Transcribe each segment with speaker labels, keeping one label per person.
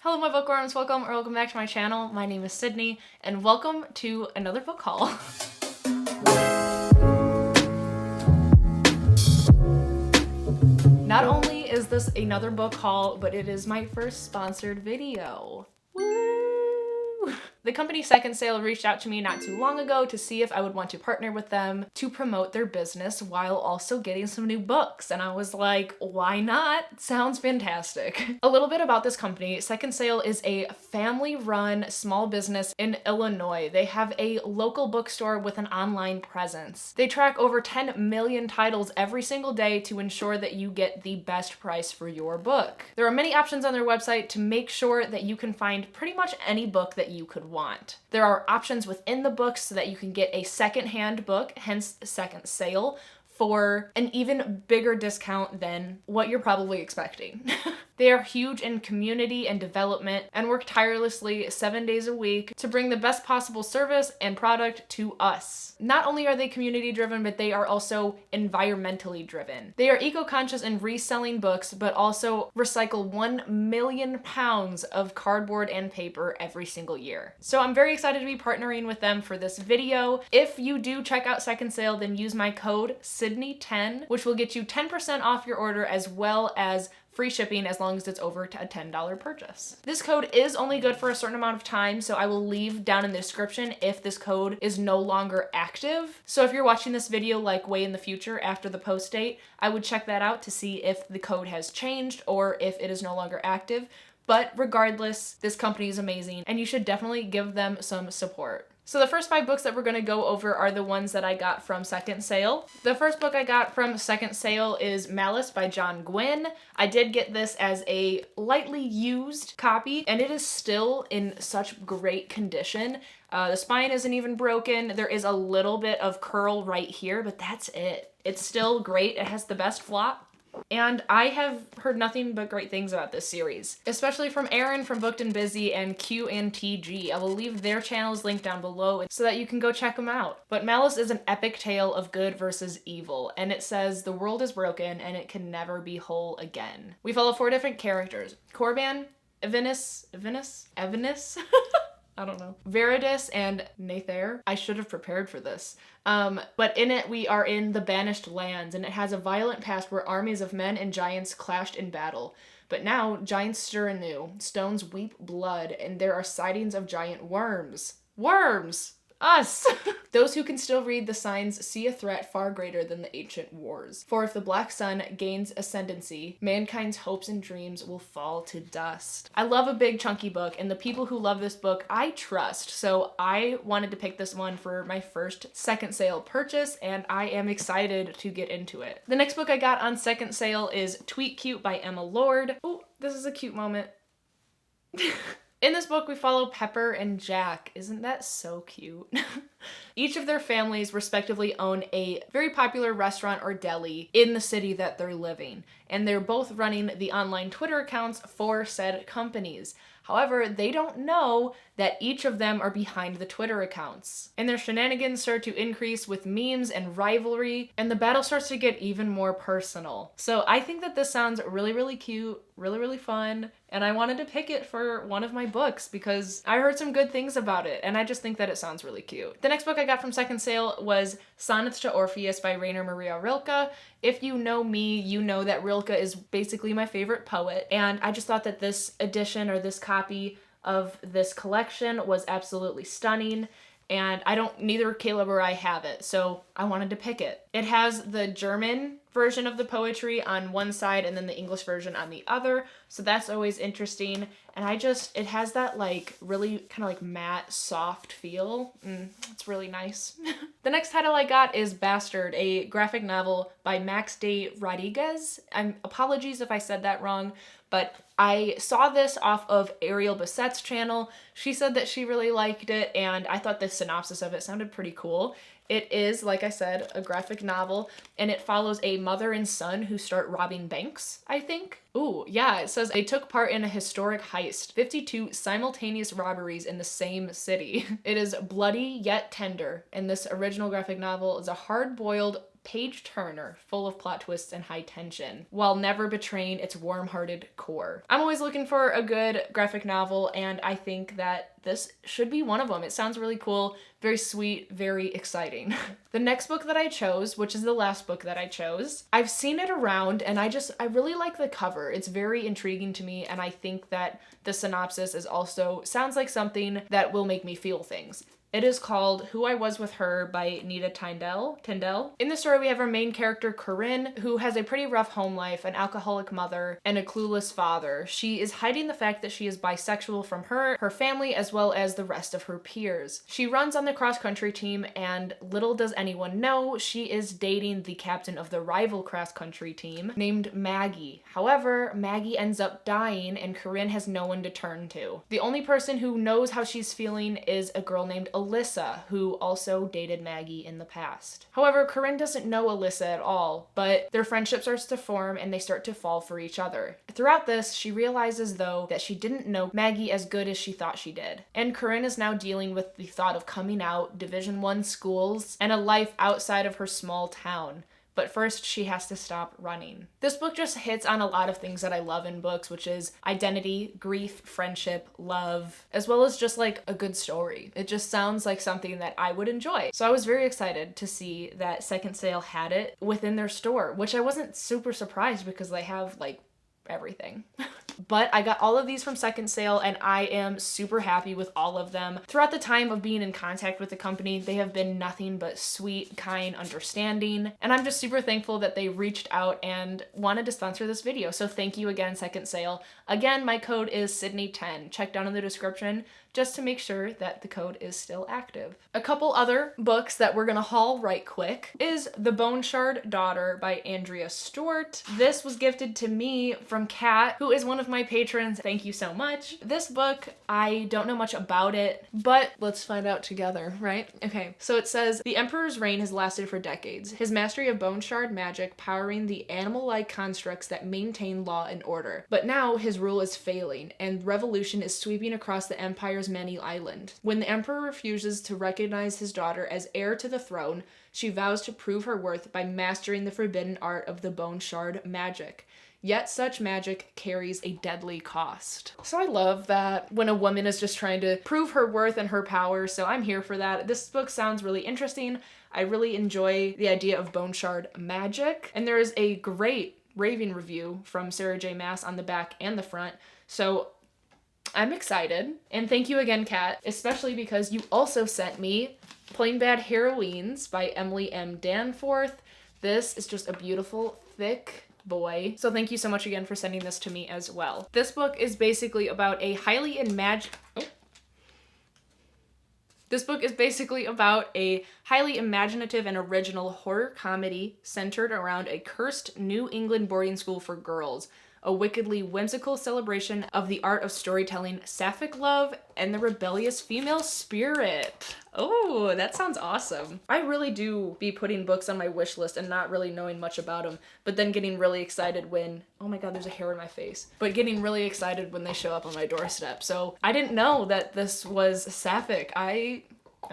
Speaker 1: Hello my bookworms, welcome back to my channel. My name is Sydney and welcome to another book haul. Not only is this another book haul, but it is my first sponsored video. Woo! The company Second Sale reached out to me not too long ago to see if I would want to partner with them to promote their business while also getting some new books. And I was like, why not? Sounds fantastic. A little bit about this company. Second Sale is a family-run small business in Illinois. They have a local bookstore with an online presence. They track over 10 million titles every single day to ensure that you get the best price for your book. There are many options on their website to make sure that you can find pretty much any book that you could want. There are options within the books so that you can get a second-hand book, hence Second Sale, for an even bigger discount than what you're probably expecting. They are huge in community and development and work tirelessly 7 days a week to bring the best possible service and product to us. Not only are they community driven, but they are also environmentally driven. They are eco-conscious in reselling books, but also recycle 1 million pounds of cardboard and paper every single year. So I'm very excited to be partnering with them for this video. If you do check out Second Sale, then use my code Sydney10, which will get you 10% off your order as well as free shipping as long as it's over to a $10 purchase. This code is only good for a certain amount of time, so I will leave down in the description if this code is no longer active. So if you're watching this video like way in the future after the post date, I would check that out to see if the code has changed or if it is no longer active. But regardless, this company is amazing and you should definitely give them some support. So the first 5 books that we're going to go over are the ones that I got from Second Sale. The first book I got from Second Sale is Malice by John Gwynne. I did get this as a lightly used copy and it is still in such great condition. The spine isn't even broken. There is a little bit of curl right here, but that's it. It's still great. It has the best flop. And I have heard nothing but great things about this series, especially from Erin from Booked and Busy and Q and TG. I will leave their channels linked down below so that you can go check them out. But Malice is an epic tale of good versus evil, and it says the world is broken and it can never be whole again. We follow 4 different characters: Corban, Evanis, I don't know, Veridus, and Nathair. I should have prepared for this. But in it, we are in the Banished Lands, and it has a violent past where armies of men and giants clashed in battle. But now, giants stir anew, stones weep blood, and there are sightings of giant worms. Worms! Us! Those who can still read the signs see a threat far greater than the ancient wars. For if the Black Sun gains ascendancy, mankind's hopes and dreams will fall to dust. I love a big chunky book, and the people who love this book I trust, so I wanted to pick this one for my first Second Sale purchase, and I am excited to get into it. The next book I got on Second Sale is Tweet Cute by Emma Lord. Oh, this is a cute moment. In this book, we follow Pepper and Jack. Isn't that so cute? Each of their families respectively own a very popular restaurant or deli in the city that they're living, and they're both running the online Twitter accounts for said companies. However, they don't know that each of them are behind the Twitter accounts. And their shenanigans start to increase with memes and rivalry, and the battle starts to get even more personal. So I think that this sounds really, really cute, really, really fun, and I wanted to pick it for one of my books because I heard some good things about it, and I just think that it sounds really cute. The next book I got from Second Sale was Sonnets to Orpheus by Rainer Maria Rilke. If you know me, you know that Rilke is basically my favorite poet, and I just thought that this edition or this copy of this collection was absolutely stunning, and neither Caleb or I have it, so I wanted to pick it. It has the German version of the poetry on one side and then the English version on the other, so that's always interesting, and it has that like really kind of like matte soft feel. It's really nice. The next title I got is Bastard, a graphic novel by Max de Rodriguez. Apologies if I said that wrong, but I saw this off of Ariel Bassett's channel. She said that she really liked it, and I thought the synopsis of it sounded pretty cool. It is, like I said, a graphic novel, and it follows a mother and son who start robbing banks, I think. Ooh, yeah, it says they took part in a historic heist, 52 simultaneous robberies in the same city. It is bloody yet tender, and this original graphic novel is a hard-boiled page turner, full of plot twists and high tension, while never betraying its warm-hearted core. I'm always looking for a good graphic novel, and I think that this should be one of them. It sounds really cool, very sweet, very exciting. The next book that I chose, which is the last book that I chose, I've seen it around and I really like the cover. It's very intriguing to me, and I think that the synopsis is also sounds like something that will make me feel things. It is called Who I Was With Her by Nita Tyndall. In the story, we have our main character, Karina, who has a pretty rough home life, an alcoholic mother, and a clueless father. She is hiding the fact that she is bisexual from her family, as well as the rest of her peers. She runs on the cross-country team, and little does anyone know, she is dating the captain of the rival cross-country team, named Maggie. However, Maggie ends up dying, and Karina has no one to turn to. The only person who knows how she's feeling is a girl named Alyssa, who also dated Maggie in the past. However, Karina doesn't know Alyssa at all, but their friendship starts to form and they start to fall for each other. Throughout this, she realizes though that she didn't know Maggie as good as she thought she did. And Karina is now dealing with the thought of coming out, Division I schools, and a life outside of her small town. But first, she has to stop running. This book just hits on a lot of things that I love in books, which is identity, grief, friendship, love, as well as just like a good story. It just sounds like something that I would enjoy. So I was very excited to see that Second Sale had it within their store, which I wasn't super surprised because they have like everything. But I got all of these from Second Sale and I am super happy with all of them. Throughout the time of being in contact with the company, they have been nothing but sweet, kind, understanding, and I'm just super thankful that they reached out and wanted to sponsor this video. So thank you again, Second Sale. Again, my code is Sydney10. Check down in the description just to make sure that the code is still active. A couple other books that we're gonna haul right quick is The Bone Shard Daughter by Andrea Stewart. This was gifted to me from Kat, who is one of my patrons. Thank you so much. This book, I don't know much about it, but let's find out together, right? Okay, so it says, the Emperor's reign has lasted for decades, his mastery of bone shard magic powering the animal-like constructs that maintain law and order. But now his rule is failing, and revolution is sweeping across the Empire's many island. When the Emperor refuses to recognize his daughter as heir to the throne, she vows to prove her worth by mastering the forbidden art of the bone shard magic. Yet such magic carries a deadly cost. So I love that when a woman is just trying to prove her worth and her power, so I'm here for that. This book sounds really interesting. I really enjoy the idea of bone shard magic, and there is a great raving review from Sarah J. Maas on the back and the front, so I'm excited. And thank you again, Kat, especially because you also sent me Plain Bad Heroines by Emily M. Danforth. This is just a beautiful, thick boy. So thank you so much again for sending this to me as well. This book is basically about a highly imaginative and original horror comedy centered around a cursed New England boarding school for girls, a wickedly whimsical celebration of the art of storytelling, sapphic love, and the rebellious female spirit. Oh, that sounds awesome. I really do be putting books on my wish list and not really knowing much about them, but then getting really excited when, oh my god, there's a hair in my face, but getting really excited when they show up on my doorstep. So I didn't know that this was sapphic. I'm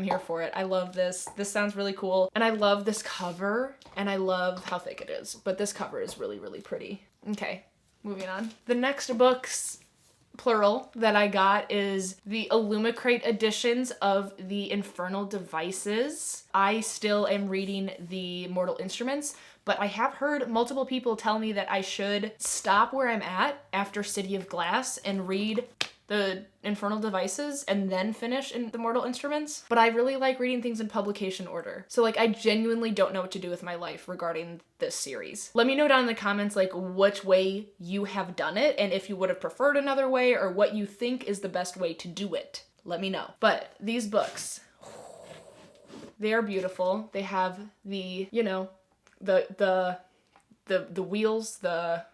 Speaker 1: here for it. I love this. This sounds really cool. And I love this cover, and I love how thick it is, but this cover is really, really pretty. Okay. Moving on. The next books, plural, that I got is the Illumicrate editions of the Infernal Devices. I still am reading the Mortal Instruments, but I have heard multiple people tell me that I should stop where I'm at after City of Glass and read the Infernal Devices and then finish in the Mortal Instruments. But I really like reading things in publication order. So like I genuinely don't know what to do with my life regarding this series. Let me know down in the comments like which way you have done it and if you would have preferred another way or what you think is the best way to do it. Let me know. But these books, they are beautiful. They have the, you know, the wheels, the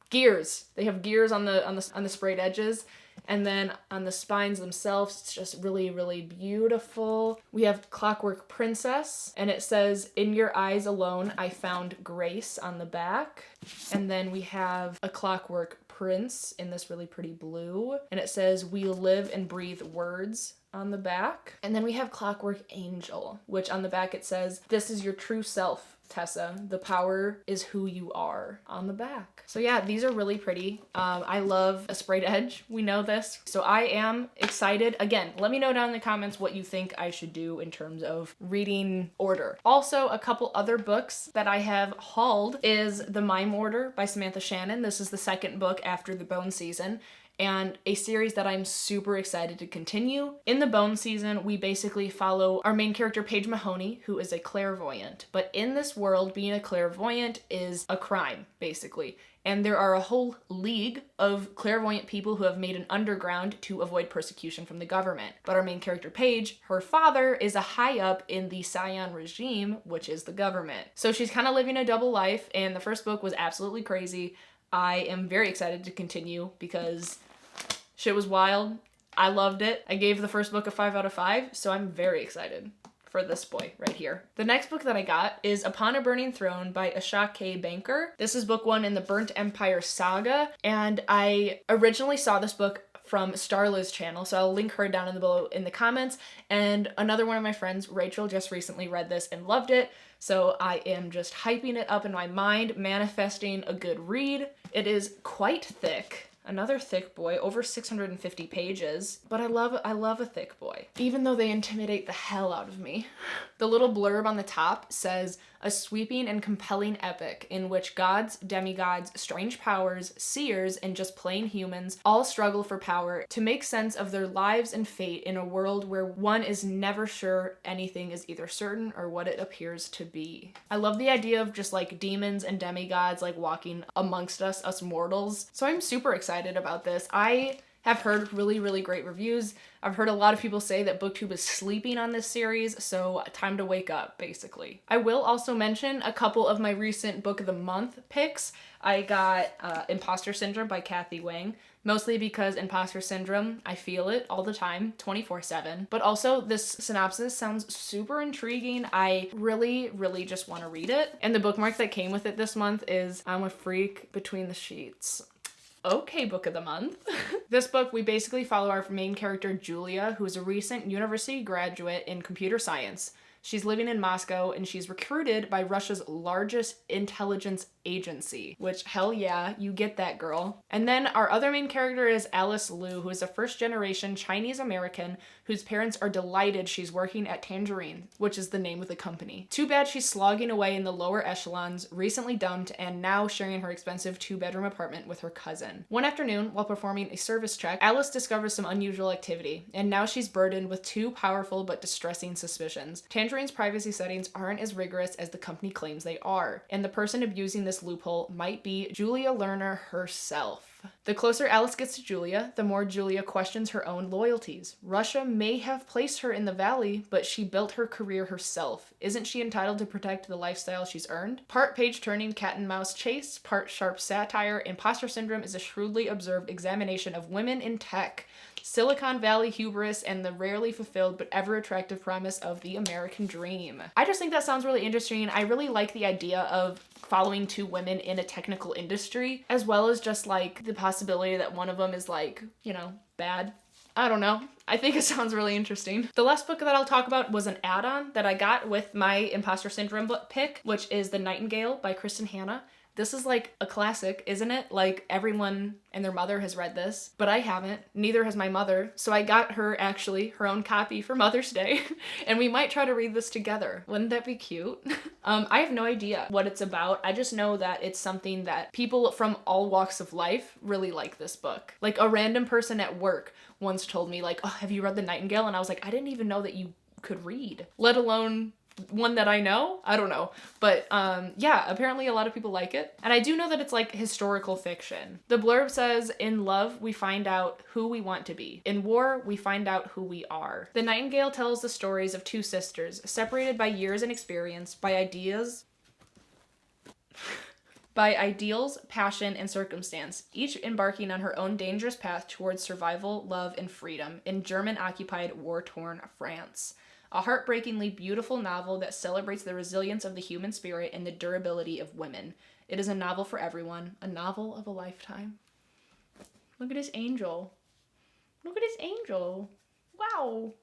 Speaker 1: gears. They have gears on the sprayed edges. And then on the spines themselves, it's just really, really beautiful. We have Clockwork Princess, and it says, "In your eyes alone, I found grace" on the back. And then we have a Clockwork Prince in this really pretty blue, and it says, "We live and breathe words." on the back. And then we have Clockwork Angel, which on the back it says, "This is your true self, Tessa. The power is who you are," on the back. So yeah, these are really pretty. I love a sprayed edge. We know this. So I am excited. Again, let me know down in the comments what you think I should do in terms of reading order. Also, a couple other books that I have hauled is The Mime Order by Samantha Shannon. This is the second book after the Bone season, and a series that I'm super excited to continue. In the Bone season, we basically follow our main character, Paige Mahoney, who is a clairvoyant. But in this world, being a clairvoyant is a crime, basically. And there are a whole league of clairvoyant people who have made an underground to avoid persecution from the government. But our main character, Paige, her father is a high up in the Scion regime, which is the government. So she's kind of living a double life, and the first book was absolutely crazy. I am very excited to continue because shit was wild. I loved it. I gave the first book a 5 out of 5, so I'm very excited for this boy right here. The next book that I got is Upon a Burning Throne by Ashely Banker. This is book 1 in the Burnt Empire saga, and I originally saw this book from Starla's channel, so I'll link her down in the below in the comments. And another one of my friends, Rachel, just recently read this and loved it, so I am just hyping it up in my mind, manifesting a good read. It is quite thick. Another thick boy, over 650 pages, but I love a thick boy, even though they intimidate the hell out of me. The little blurb on the top says, "A sweeping and compelling epic in which gods, demigods, strange powers, seers, and just plain humans all struggle for power to make sense of their lives and fate in a world where one is never sure anything is either certain or what it appears to be." I love the idea of just like demons and demigods like walking amongst us mortals. So I'm super excited about this. I have heard really, really great reviews. I've heard a lot of people say that BookTube is sleeping on this series, so time to wake up, basically. I will also mention a couple of my recent Book of the Month picks. I got Imposter Syndrome by Kathy Wang, mostly because Imposter Syndrome, I feel it all the time, 24/7. But also, this synopsis sounds super intriguing. I really, really just want to read it. And the bookmark that came with it this month is "I'm a freak between the sheets." Okay, Book of the Month. This book, we basically follow our main character, Julia, who is a recent university graduate in computer science. She's living in Moscow, and she's recruited by Russia's largest intelligence agency, which hell yeah, you get that, girl. And then our other main character is Alice Liu, who is a first-generation Chinese American whose parents are delighted she's working at Tangerine, which is the name of the company. Too bad she's slogging away in the lower echelons, recently dumped, and now sharing her expensive 2-bedroom apartment with her cousin. One afternoon, while performing a service check, Alice discovers some unusual activity, and now she's burdened with 2 powerful but distressing suspicions. Tangerine's privacy settings aren't as rigorous as the company claims they are, and the person abusing this loophole might be Julia Lerner herself. The closer Alice gets to Julia, the more Julia questions her own loyalties. Russia may have placed her in the valley, but she built her career herself. Isn't she entitled to protect the lifestyle she's earned? Part page-turning cat and mouse chase, part sharp satire, Imposter Syndrome is a shrewdly observed examination of women in tech, Silicon Valley hubris, and the rarely fulfilled but ever attractive promise of the American dream. I just think that sounds really interesting. I really like the idea of following 2 women in a technical industry, as well as just like the possibility that one of them is like, you know, bad. I don't know. I think it sounds really interesting. The last book that I'll talk about was an add-on that I got with my Imposter Syndrome book pick, which is The Nightingale by Kristen Hanna. This is like a classic, isn't it? Like everyone and their mother has read this, but I haven't. Neither has my mother. So I got her actually her own copy for Mother's Day, and we might try to read this together. Wouldn't that be cute? I have no idea what it's about. I just know that it's something that people from all walks of life really like this book. Like a random person at work once told me like, "Oh, have you read The Nightingale?" And I was like, I didn't even know that you could read, let alone one that I know. I don't know, but yeah, apparently a lot of people like it, and I do know that it's like historical fiction. The blurb says, "In love we find out who we want to be. In war we find out who we are." The Nightingale tells the stories of 2 sisters separated by years and experience, by ideals, passion, and circumstance, each embarking on her own dangerous path towards survival, love, and freedom in German-occupied, war-torn France. A heartbreakingly beautiful novel that celebrates the resilience of the human spirit and the durability of women. It is a novel for everyone, a novel of a lifetime. Look at his angel. Look at his angel. Wow.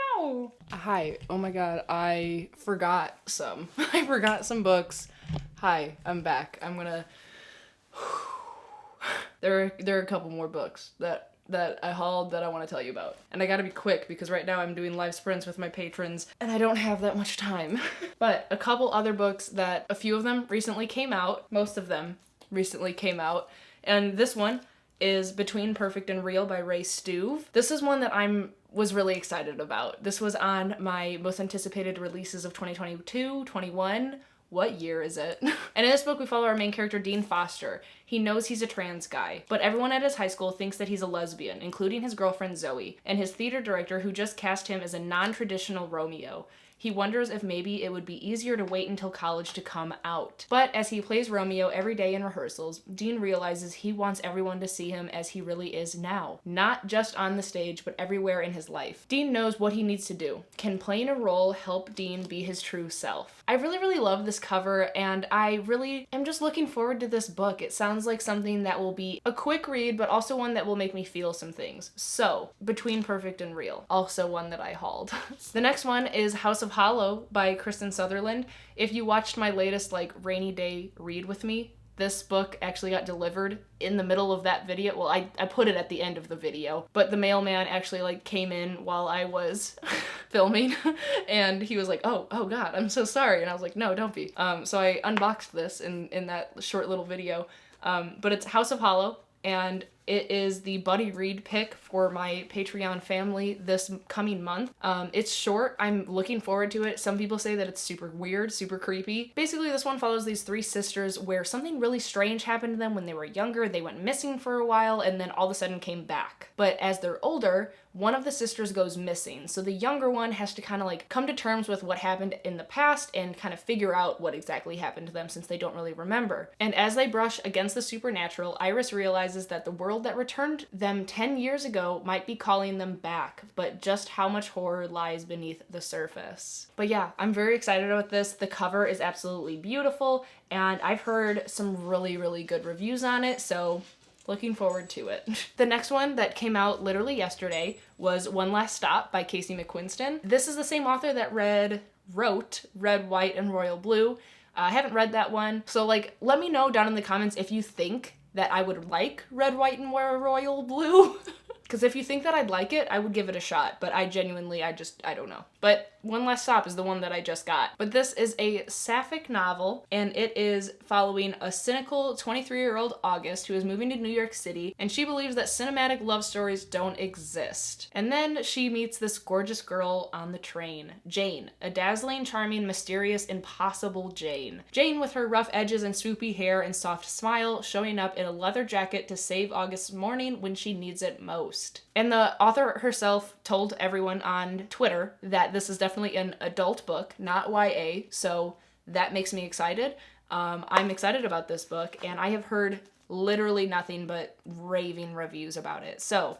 Speaker 1: Ow. Hi. Oh my god, I forgot some. I forgot some books. Hi, I'm back. I'm gonna... There are a couple more books that I hauled that I want to tell you about. And I gotta be quick because right now I'm doing live sprints with my patrons and I don't have that much time. But a couple other books that a few of them recently came out, most of them recently came out, and this one is Between Perfect and Real by Ray Stuve. This is one that was really excited about. This was on my most anticipated releases of 2022, 21. What year is it? And in this book, we follow our main character, Dean Foster. He knows he's a trans guy, but everyone at his high school thinks that he's a lesbian, including his girlfriend Zoe, and his theater director who just cast him as a non-traditional Romeo. He wonders if maybe it would be easier to wait until college to come out. But as he plays Romeo every day in rehearsals, Dean realizes he wants everyone to see him as he really is now. Not just on the stage, but everywhere in his life. Dean knows what he needs to do. Can playing a role help Dean be his true self? I really, really love this cover, and I really am just looking forward to this book. It sounds like something that will be a quick read, but also one that will make me feel some things. So, Between Perfect and Real, also one that I hauled. The next one is House of Hollow by Kristen Sutherland. If you watched my latest rainy day read with me, this book actually got delivered in the middle of that video. Well, I put it at the end of the video, but the mailman actually came in while I was filming and he was like, oh god, I'm so sorry. And I was like, no, don't be. So I unboxed this in that short little video. But it's House of Hollow, and it is the buddy read pick for my Patreon family this coming month. It's short. I'm looking forward to it. Some people say that it's super weird, super creepy. Basically, this one follows these three sisters where something really strange happened to them when they were younger. They went missing for a while and then all of a sudden came back. But as they're older, one of the sisters goes missing. So the younger one has to kind of come to terms with what happened in the past and kind of figure out what exactly happened to them since they don't really remember. And as they brush against the supernatural, Iris realizes that the world that returned them 10 years ago might be calling them back, but just how much horror lies beneath the surface. But yeah, I'm very excited about this. The cover is absolutely beautiful, and I've heard some really, really good reviews on it, so looking forward to it. The next one that came out literally yesterday was One Last Stop by Casey McQuiston. This is the same author that wrote Red, White, and Royal Blue. I haven't read that one, so let me know down in the comments if you think that I would like Red, White, and Royal Blue. Because if you think that I'd like it, I would give it a shot. But I genuinely, I don't know. But One Last Stop is the one that I just got. But this is a sapphic novel, and it is following a cynical 23-year-old August who is moving to New York City, and she believes that cinematic love stories don't exist. And then she meets this gorgeous girl on the train, Jane, a dazzling, charming, mysterious, impossible Jane. Jane with her rough edges and swoopy hair and soft smile, showing up in a leather jacket to save August's morning when she needs it most. And the author herself told everyone on Twitter that this is definitely an adult book, not YA, so that makes me excited. I'm excited about this book, and I have heard literally nothing but raving reviews about it. So,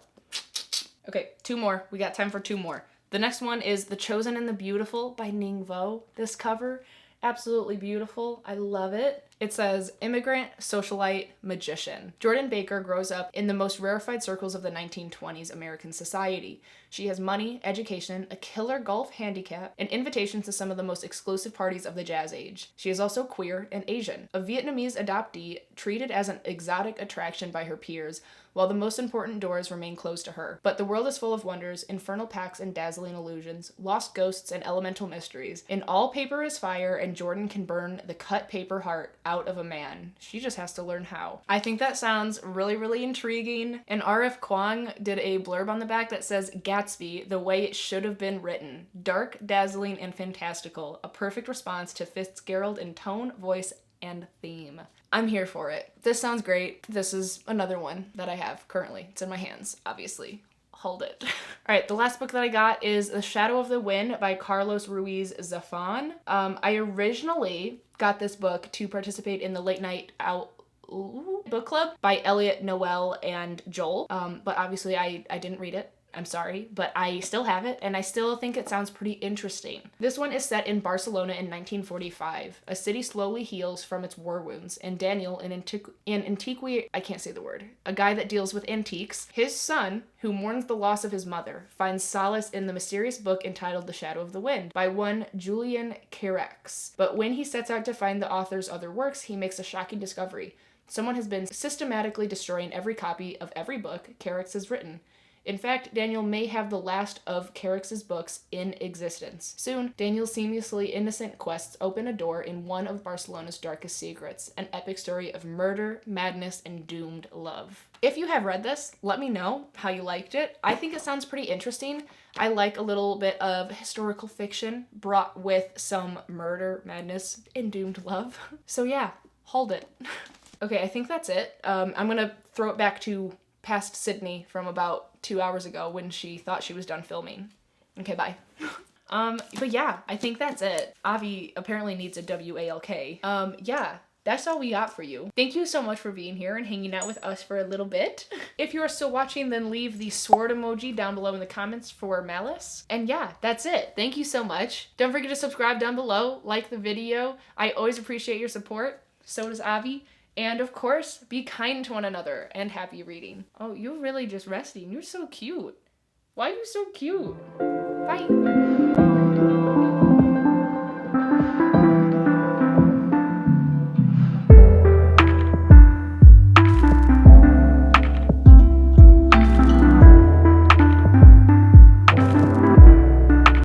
Speaker 1: okay, two more. We got time for two more. The next one is The Chosen and the Beautiful by Ning Vo. This cover, absolutely beautiful. I love it. It says, immigrant, socialite, magician. Jordan Baker grows up in the most rarefied circles of the 1920s American society. She has money, education, a killer golf handicap, and invitations to some of the most exclusive parties of the jazz age. She is also queer and Asian, a Vietnamese adoptee treated as an exotic attraction by her peers, while the most important doors remain closed to her. But the world is full of wonders, infernal pacts and dazzling illusions, lost ghosts and elemental mysteries. And all paper is fire, and Jordan can burn the cut paper heart out of a man. She just has to learn how. I think that sounds really, really intriguing. And R.F. Kuang did a blurb on the back that says, Gatsby, the way it should have been written. Dark, dazzling, and fantastical. A perfect response to Fitzgerald in tone, voice, and theme. I'm here for it. This sounds great. This is another one that I have currently. It's in my hands, obviously. Hold it. All right, the last book that I got is The Shadow of the Wind by Carlos Ruiz Zafón. I originally got this book to participate in the Late Night Out book club by Elliot, Noel, and Joel. But obviously I didn't read it. I'm sorry, but I still have it and I still think it sounds pretty interesting. This one is set in Barcelona in 1945. A city slowly heals from its war wounds, and Daniel, I can't say the word, a guy that deals with antiques, his son, who mourns the loss of his mother, finds solace in the mysterious book entitled The Shadow of the Wind by one Julian Carex. But when he sets out to find the author's other works, he makes a shocking discovery. Someone has been systematically destroying every copy of every book Carex has written. In fact, Daniel may have the last of Carex's books in existence. Soon, Daniel's seamlessly innocent quests open a door in one of Barcelona's darkest secrets, an epic story of murder, madness, and doomed love. If you have read this, let me know how you liked it. I think it sounds pretty interesting. I like a little bit of historical fiction brought with some murder, madness, and doomed love. So yeah, hold it. Okay, I think that's it. I'm gonna throw it back to past Sydney from about 2 hours ago when she thought she was done filming. Okay, bye. But yeah, I think that's it. Avi apparently needs a WALK. Yeah, that's all we got for you. Thank you so much for being here and hanging out with us for a little bit. If you are still watching, then leave the sword emoji down below in the comments for Malice. And yeah, that's it. Thank you so much. Don't forget to subscribe down below, like the video. I always appreciate your support. So does Avi. And of course, be kind to one another and happy reading. Oh, you're really just resting. You're so cute. Why are you so cute? Bye.